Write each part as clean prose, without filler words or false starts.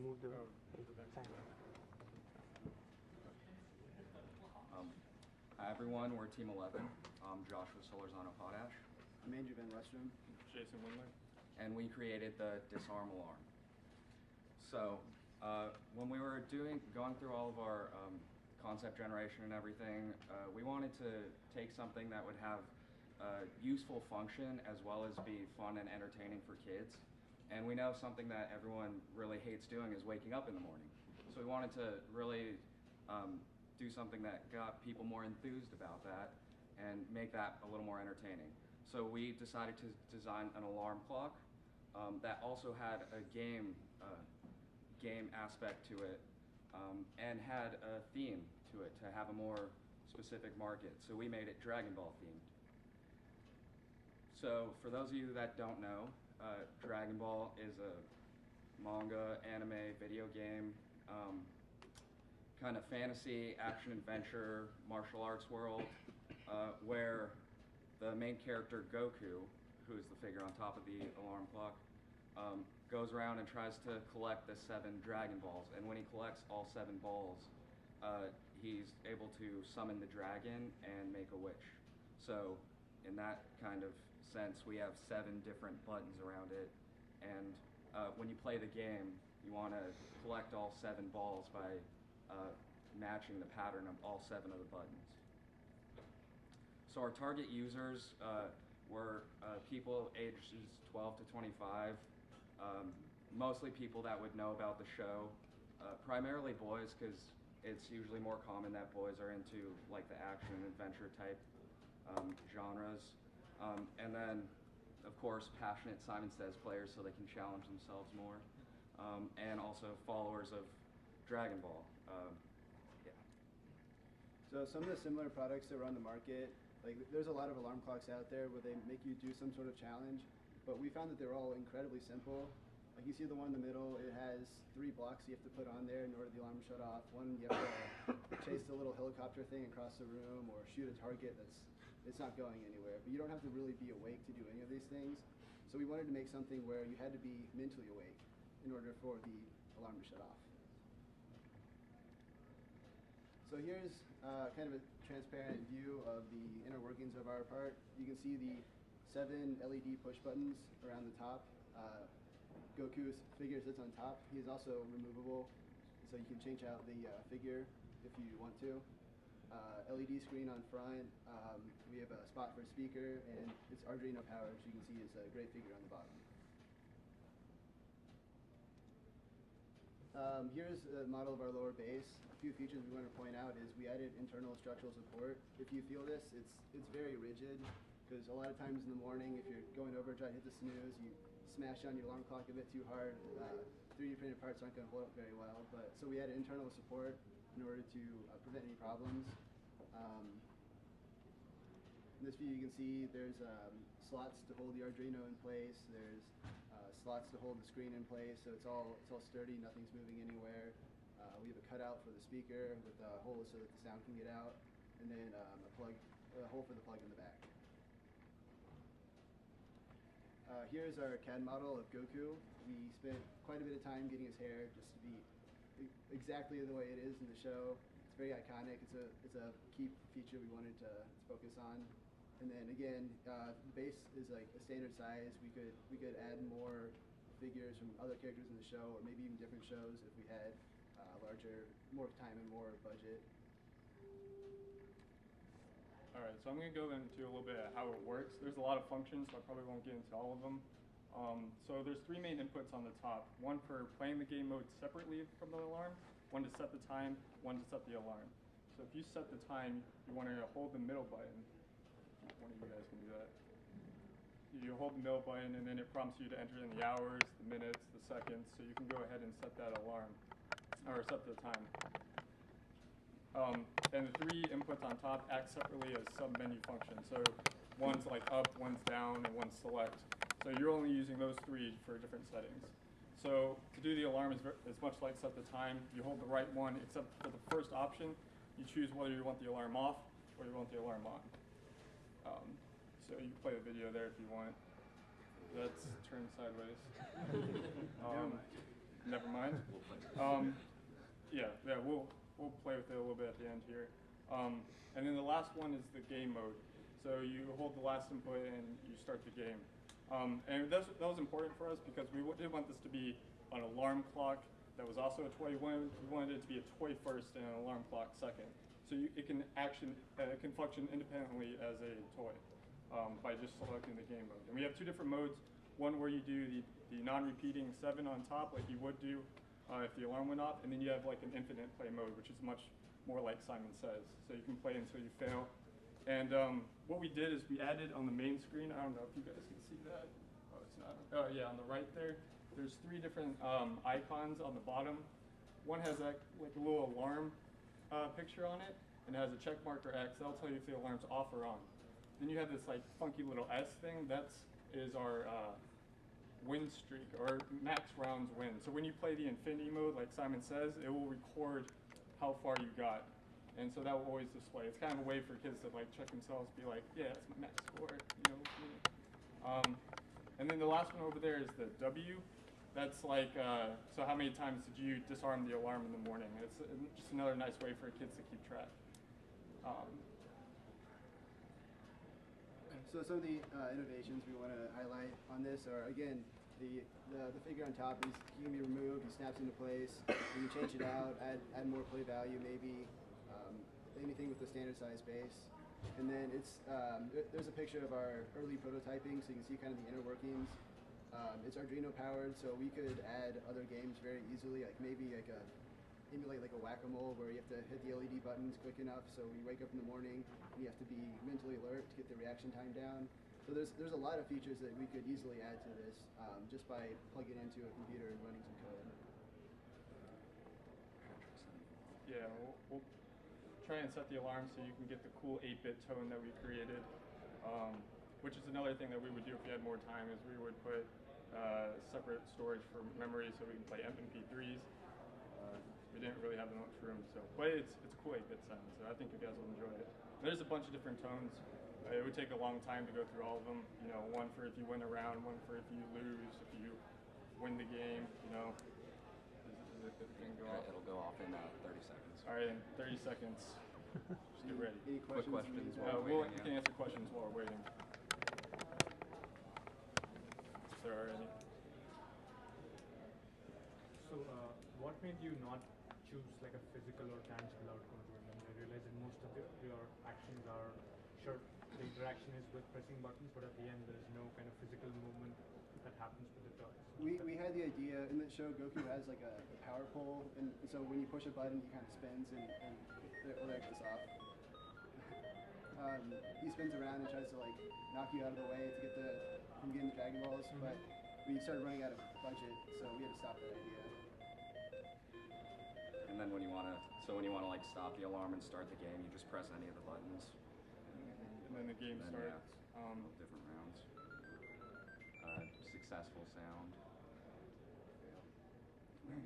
move the sign. Hi everyone, we're Team 11. I'm Joshua Solorzano Potash. I'm Andrew Van Westrom. Jason Windler. And we created the Disarm Alarm. So when we were going through all of our concept generation and everything, we wanted to take something that would have useful function as well as be fun and entertaining for kids. And we know something that everyone really hates doing is waking up in the morning. So we wanted to really do something that got people more enthused about that and make that a little more entertaining. So we decided to design an alarm clock that also had a game aspect to it and had a theme to it to have a more specific market. So we made it Dragon Ball themed. So for those of you that don't know, Dragon Ball is a manga, anime, video game, kind of fantasy, action, adventure, martial arts world, where the main character Goku, who is the figure on top of the alarm clock, goes around and tries to collect the 7 Dragon Balls. And when he collects all 7 balls, he's able to summon the dragon and make a wish. So in that kind of sense, we have 7 different buttons around it. And when you play the game, you want to collect all 7 balls by matching the pattern of all 7 of the buttons. So our target users were people ages 12 to 25, mostly people that would know about the show, primarily boys, because it's usually more common that boys are into like the action and adventure type genres. And then, of course, passionate Simon Says players so they can challenge themselves more, and also followers of Dragon Ball. Yeah. So some of the similar products that were on the market, like there's a lot of alarm clocks out there where they make you do some sort of challenge, but we found that they're all incredibly simple. Like you see the one in the middle, it has 3 blocks you have to put on there in order the alarm to shut off. One, you have to chase the little helicopter thing across the room or shoot a target it's not going anywhere. But you don't have to really be awake to do any of these things. So we wanted to make something where you had to be mentally awake in order for the alarm to shut off. So here's kind of a transparent view of the inner workings of our part. You can see the 7 LED push buttons around the top. Goku's figure sits on top. He is also removable, so you can change out the figure if you want to. LED screen on front. We have a spot for a speaker, and it's Arduino powered, which you can see is a great figure on the bottom. Here's a model of our lower base. A few features we want to point out is we added internal structural support. If you feel this, it's very rigid, because a lot of times in the morning, if you're going over and trying to hit the snooze, you smash on your alarm clock a bit too hard. 3D printed parts aren't going to hold up very well. But so we added internal support in order to prevent any problems. In this view, you can see there's slots to hold the Arduino in place. There's slots to hold the screen in place, so it's all sturdy. Nothing's moving anywhere. We have a cutout for the speaker with holes so that the sound can get out, and then a hole for the plug in the back. Here's our CAD model of Goku. We spent quite a bit of time getting his hair just to be exactly the way it is in the show. It's very iconic. It's a key feature we wanted to focus on. And then again, the base is like a standard size. We could add more figures from other characters in the show, or maybe even different shows if we had more time and more budget. All right, so I'm going to go into a little bit of how it works. There's a lot of functions, so I probably won't get into all of them. So there's 3 main inputs on the top. One for playing the game mode separately from the alarm, one to set the time, one to set the alarm. So if you set the time, you want to hold the middle button. One of you guys can do that. You hold the middle button, and then it prompts you to enter in the hours, the minutes, the seconds, so you can go ahead and set that alarm, or set the time. And the 3 inputs on top act separately as sub-menu functions. So one's like up, one's down, and one's select. So you're only using those 3 for different settings. So to do the alarm is much like set the time. You hold the right one, except for the first option, you choose whether you want the alarm off or you want the alarm on. So you can play the video there if you want. That's turned sideways. never mind. Yeah, we'll play with it a little bit at the end here. And then the last one is the game mode. So you hold the last input and you start the game. And that was important for us because we did want this to be an alarm clock that was also a toy. We wanted it to be a toy first and an alarm clock second. So it can function independently as a toy by just selecting the game mode. And we have two different modes. One where you do the non-repeating 7 on top, like you would do if the alarm went off, and then you have like an infinite play mode, which is much more like Simon Says. So you can play until you fail. And what we did is we added on the main screen, I don't know if you guys can see that. Oh, it's not. Oh yeah, on the right there, there's 3 different icons on the bottom. One has like a little alarm picture on it, and it has a check mark or X. That'll tell you if the alarm's off or on. Then you have this like funky little S thing. That is our win streak, or max rounds win. So when you play the infinity mode, like Simon Says, it will record how far you got. And so that will always display. It's kind of a way for kids to like check themselves, be like, yeah, that's my max score, you know. And then the last one over there is the W. That's like, so how many times did you disarm the alarm in the morning? It's just another nice way for kids to keep track. So some of the innovations we want to highlight on this are, again, the figure on top he can be removed, he snaps into place, you can change it out, add more play value maybe, anything with the standard size base. And then there's a picture of our early prototyping, so you can see kind of the inner workings. It's Arduino powered, so we could add other games very easily, like maybe emulate like a whack-a-mole where you have to hit the LED buttons quick enough so you wake up in the morning and you have to be mentally alert to get the reaction time down. So there's a lot of features that we could easily add to this just by plugging into a computer and running some code. Yeah, we'll try and set the alarm so you can get the cool 8-bit tone that we created, which is another thing that we would do if we had more time, is we would put separate storage for memory so we can play MP3s. We didn't really have enough room, but it's a cool 8-bit sound, so I think you guys will enjoy it. There's a bunch of different tones. It would take a long time to go through all of them. You know, one for if you win a round, one for if you lose, if you win the game. You know, is it going to go off? It'll go off in 30 seconds. All right, in 30 seconds. Just get ready. Any Quick questions while We we're waiting. can answer questions while we're waiting. If there are any. So, what made you not choose like a physical or tangible outcome to it? And I realize that most of your actions are, sure, the interaction is with pressing buttons, but at the end there is no kind of physical movement that happens with the toys. We had the idea in the show. Goku has like a power pole, and so when you push a button, he kind of spins and we'll check this off. He spins around and tries to like knock you out of the way to get from getting the Dragon Balls, but we started running out of budget, so we had to stop that idea. And then when you want to like stop the alarm and start the game, you just press any of the buttons. And then the game Then, starts. different rounds. Successful sound. And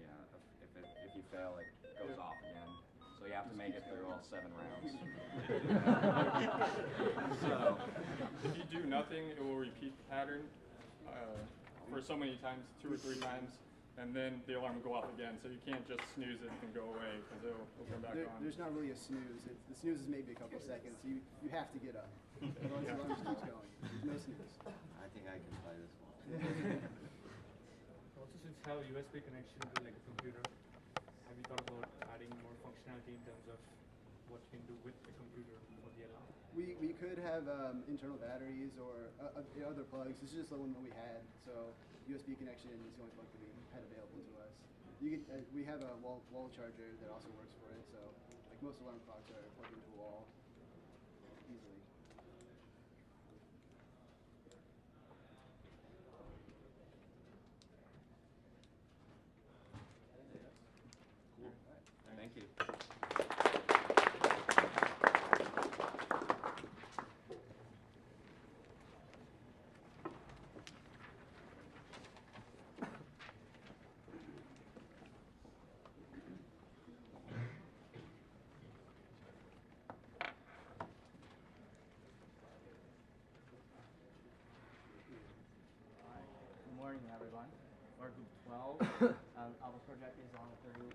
if you fail, it goes off again. So you have to make it through all 7 rounds. So If you do nothing, it will repeat the pattern for so many times, 2 or 3 times, and then the alarm will go off again. So you can't just snooze it and go away because it'll come back on. There's not really a snooze. The snooze is maybe a couple seconds. You have to get up. Otherwise the alarm just keeps going. There's no snooze. I think I can play this one. Also, since you have a USB connection to like a computer, have you thought about adding more functionality in terms of what you can do with the computer for the alarm? We could have internal batteries or other plugs. This is just the one that we had, so USB connection is the only plug that we had available to us. We have a wall charger that also works for it, so like most alarm clocks are plugged into a wall easily. thank you. Good morning, everyone. or group 12. Our project is on 30